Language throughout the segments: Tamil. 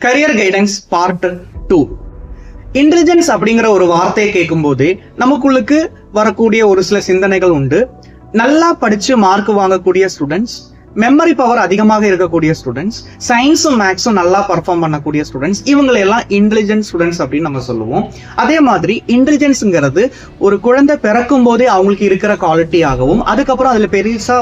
Career guidance part 2. இன்டெலிஜென்ஸ் அப்படிங்கிற ஒரு வார்த்தையை கேட்கும்போது நமக்குள்ளுக்கு வரக்கூடிய ஒரு சில சிந்தனைகள் உண்டு. நல்லா படிச்சு மார்க் வாங்கக்கூடிய ஸ்டூடெண்ட்ஸ், மெமரி பவர் அதிகமாக இருக்கக்கூடிய ஸ்டூடெண்ட்ஸ், சயின்ஸும் மேக்ஸும் நல்லா பர்ஃபார்ம் பண்ணக்கூடிய ஸ்டூடெண்ட்ஸ், இவங்களெல்லாம் இன்டெலிஜென்ட் ஸ்டூடெண்ட்ஸ் அப்படின்னு நம்ம சொல்லுவோம். அதே மாதிரி இன்டெலிஜென்ஸ்ங்கிறது ஒரு குழந்தை பிறக்கும் போதே அவங்களுக்கு இருக்கிற குவாலிட்டியாகவும் அதுக்கப்புறம் அதுல பெருசா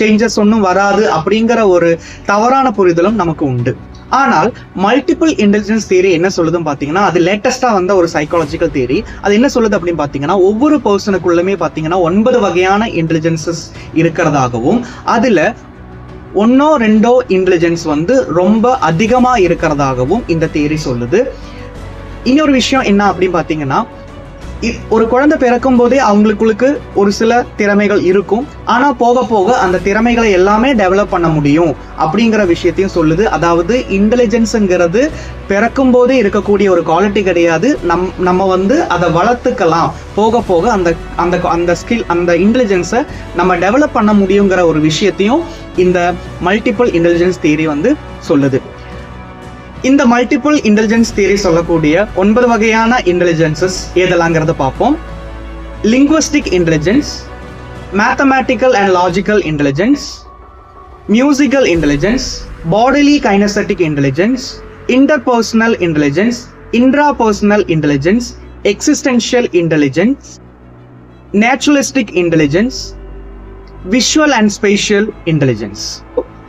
சேஞ்சஸ் ஒன்றும் வராது அப்படிங்கிற ஒரு தவறான புரிதலும் நமக்கு உண்டு. ஆனால் மல்டிபிள் இன்டெலிஜென்ஸ் தியரி என்ன சொல்லுதுன்னு பாத்தீங்கன்னா, அது லேட்டஸ்டா வந்த ஒரு சைக்காலஜிக்கல் தியரி. அது என்ன சொல்லுது அப்படின்னு பாத்தீங்கன்னா, ஒவ்வொரு பர்சனுக்குள்ளுமே பாத்தீங்கன்னா 9 வகையான இன்டெலிஜென்சஸ் இருக்கிறதாகவும் அதுல 1 or 2 இன்டெலிஜென்ஸ் ரொம்ப அதிகமா இருக்கிறதாகவும் இந்த தியரி சொல்லுது. இன்னொரு விஷயம் என்ன அப்படின்னு பாத்தீங்கன்னா, ஒரு குழந்தை பிறக்கும் போதே அவங்களுக்குள்ளுக்கு ஒரு சில திறமைகள் இருக்கும். ஆனா போக போக அந்த திறமைகளை எல்லாமே டெவலப் பண்ண முடியும் அப்படிங்கிற விஷயத்தையும் சொல்லுது. அதாவது இன்டெலிஜென்ஸ்ங்கிறது பிறக்கும் போதே இருக்கக்கூடிய ஒரு குவாலிட்டி கிடையாது. நம்ம அதை வளர்த்துக்கலாம். போக போக அந்த ஸ்கில், அந்த இன்டெலிஜென்ஸை நம்ம டெவலப் பண்ண முடியுங்கிற ஒரு விஷயத்தையும் இந்த மல்டிபிள் இன்டெலிஜென்ஸ் தியரி சொல்லுது. இந்த மல்டிபிள் இன்டெலிஜென்ஸ் தியரி சொல்லக்கூடிய 9 வகையான இன்டெலிஜென்சஸ் எதெல்லாங்கிறத பார்ப்போம். Linguistic intelligence, mathematical and logical intelligence, musical intelligence, bodily kinesthetic intelligence, interpersonal intelligence, intrapersonal intelligence, existential intelligence, naturalistic intelligence, visual and spatial intelligence.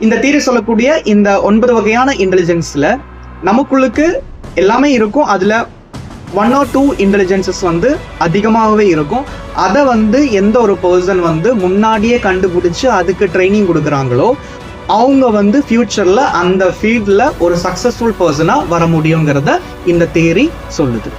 இந்த தியரி சொல்லக்கூடிய இந்த 9 வகையான இன்டெலிஜென்ஸ்ல நமக்குள்ளுக்கு எல்லாமே இருக்கும். அதுல 1 or 2 இன்டெலிஜென்சஸ் அதிகமாகவே இருக்கும். அதை எந்த ஒரு பர்சன் முன்னாடியே கண்டுபிடிச்சு அதுக்கு ட்ரைனிங் கொடுக்குறாங்களோ அவங்க ஃபியூச்சர்ல அந்த ஃபீல்ட்ல ஒரு சக்சஸ்ஃபுல் பர்சனா வர முடியுங்கிறத இந்த தியரி சொல்லுது.